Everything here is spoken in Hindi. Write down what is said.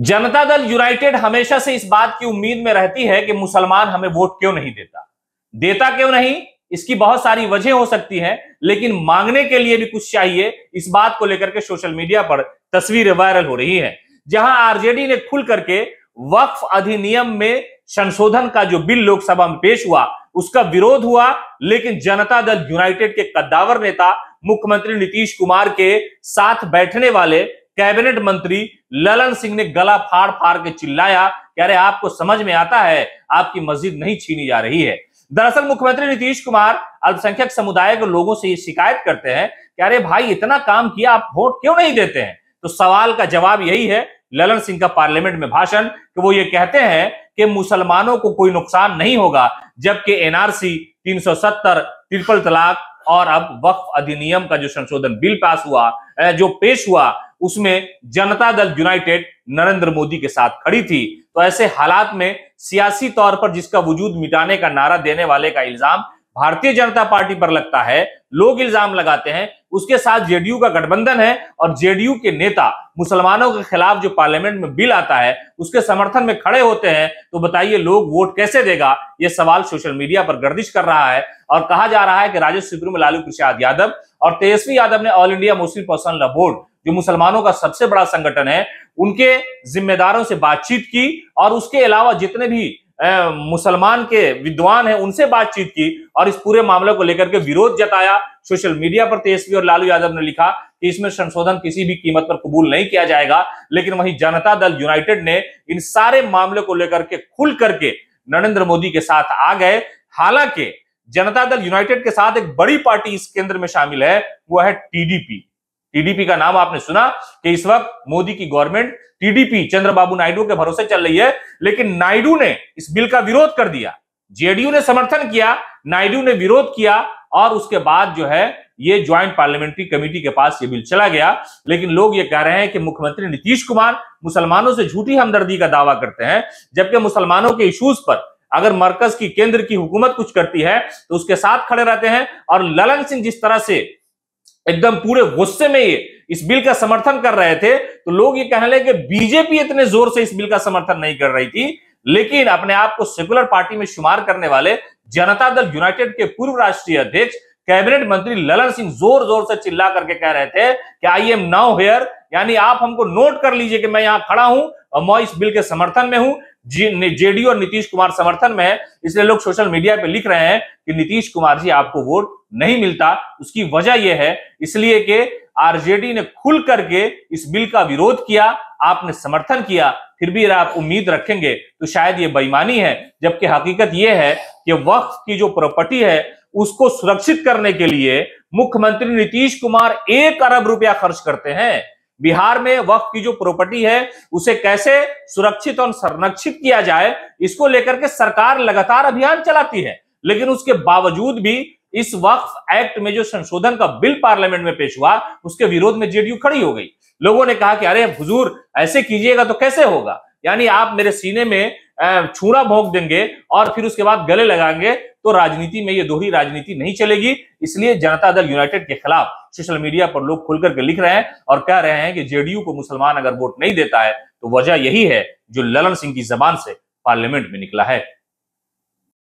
जनता दल यूनाइटेड हमेशा से इस बात की उम्मीद में रहती है कि मुसलमान हमें वोट क्यों नहीं देता। देता क्यों नहीं, इसकी बहुत सारी वजह हो सकती है, लेकिन मांगने के लिए भी कुछ चाहिए। इस बात को लेकर के सोशल मीडिया पर तस्वीरें वायरल हो रही हैं, जहां आरजेडी ने खुल करके वक्फ अधिनियम में संशोधन का जो बिल लोकसभा में पेश हुआ उसका विरोध हुआ, लेकिन जनता दल यूनाइटेड के कद्दावर नेता मुख्यमंत्री नीतीश कुमार के साथ बैठने वाले कैबिनेट मंत्री ललन सिंह ने गला फाड़ फाड़ के चिल्लाया कि अरे आपको समझ में आता है, आपकी मस्जिद नहीं छीनी जा रही है। दरअसल मुख्यमंत्री नीतीश कुमार अल्पसंख्यक समुदाय के लोगों से ये शिकायत करते हैं कि अरे भाई इतना काम किया, आप वोट क्यों नहीं देते हैं। तो सवाल का जवाब यही है ललन सिंह का पार्लियामेंट में भाषण कि वो ये कहते हैं कि मुसलमानों को कोई नुकसान नहीं होगा, जबकि एनआरसी 370 ट्रिपल तलाक और अब वक्फ अधिनियम का जो संशोधन बिल पास हुआ, जो पेश हुआ, उसमें जनता दल यूनाइटेड नरेंद्र मोदी के साथ खड़ी थी। तो ऐसे हालात में सियासी तौर पर जिसका वजूद मिटाने का नारा देने वाले का इल्जाम भारतीय जनता पार्टी पर लगता है, लोग इल्जाम लगाते हैं उसके साथ जेडीयू का गठबंधन है और जेडीयू के नेता मुसलमानों के खिलाफ जो पार्लियामेंट में बिल आता है उसके समर्थन में खड़े होते हैं। तो बताइए लोग वोट कैसे देगा, यह सवाल सोशल मीडिया पर गर्दिश कर रहा है और कहा जा रहा है कि राजद सुप्रीमो लालू प्रसाद यादव और तेजस्वी यादव ने all India Muslim personal law board, जो मुसलमानों का सबसे बड़ा संगठन है, उनके जिम्मेदारों से बातचीत की और उसके अलावा जितने भी मुसलमान के विद्वान हैं उनसे बातचीत की और इस पूरे मामले को लेकर के विरोध जताया। सोशल मीडिया पर तेजस्वी और लालू यादव ने लिखा कि इसमें संशोधन किसी भी कीमत पर कबूल नहीं किया जाएगा, लेकिन वहीं जनता दल यूनाइटेड ने इन सारे मामले को लेकर के खुल करके नरेंद्र मोदी के साथ आ गए। हालांकि जनता दल यूनाइटेड के साथ एक बड़ी पार्टी इस केंद्र में शामिल है, वो है टीडीपी। टीडीपी का नाम आपने सुना कि इस वक्त मोदी की गवर्नमेंट टीडीपी चंद्रबाबू नायडू के भरोसे चल रही है, लेकिन नायडू ने इस बिल का विरोध कर दिया। जेडीयू ने समर्थन किया, नायडू ने विरोध किया और उसके बाद जो है ये ज्वाइंट पार्लियामेंट्री कमेटी के पास ये बिल चला गया। लेकिन लोग ये कह रहे हैं कि मुख्यमंत्री नीतीश कुमार मुसलमानों से झूठी हमदर्दी का दावा करते हैं, जबकि मुसलमानों के इश्यूज पर अगर मरकज की केंद्र की हुकूमत कुछ करती है तो उसके साथ खड़े रहते हैं। और ललन सिंह जिस तरह से एकदम पूरे गुस्से में ये इस बिल का समर्थन कर रहे थे, तो लोग ये कहने लगे कि बीजेपी इतने जोर से इस बिल का समर्थन नहीं कर रही थी, लेकिन अपने आप को सेकुलर पार्टी में शुमार करने वाले जनता दल यूनाइटेड के पूर्व राष्ट्रीय अध्यक्ष कैबिनेट मंत्री ललन सिंह जोर जोर से चिल्ला करके कह रहे थे कि आई एम नाउ हियर, यानी आप हमको नोट कर लीजिए कि मैं यहां खड़ा हूं और मैं इस बिल के समर्थन में हूं। जेडीयू और नीतीश कुमार समर्थन में है, इसलिए लोग सोशल मीडिया पे लिख रहे हैं कि नीतीश कुमार जी आपको वोट नहीं मिलता। उसकी वजह यह है इसलिए कि आरजेडी ने खुल करके इस बिल का विरोध किया, आपने समर्थन किया, फिर भी अगर आप उम्मीद रखेंगे तो शायद ये बेईमानी है। जबकि हकीकत यह है कि वक्फ की जो प्रॉपर्टी है उसको सुरक्षित करने के लिए मुख्यमंत्री नीतीश कुमार 1 अरब रुपया खर्च करते हैं। बिहार में वक्फ की जो प्रॉपर्टी है उसे कैसे सुरक्षित और संरक्षित किया जाए, इसको लेकर के सरकार लगातार अभियान चलाती है, लेकिन उसके बावजूद भी इस वक्फ एक्ट में जो संशोधन का बिल पार्लियामेंट में पेश हुआ उसके विरोध में जेडीयू खड़ी हो गई। लोगों ने कहा कि अरे हुजूर ऐसे कीजिएगा तो कैसे होगा, यानी आप मेरे सीने में छुरा भोंक देंगे और फिर उसके बाद गले लगाएंगे, तो राजनीति में ये दोहरी राजनीति नहीं चलेगी। इसलिए जनता दल यूनाइटेड के खिलाफ सोशल मीडिया पर लोग खुलकर के लिख रहे हैं और कह रहे हैं कि जेडीयू को मुसलमान अगर वोट नहीं देता है तो वजह यही है जो ललन सिंह की जबान से पार्लियामेंट में निकला है।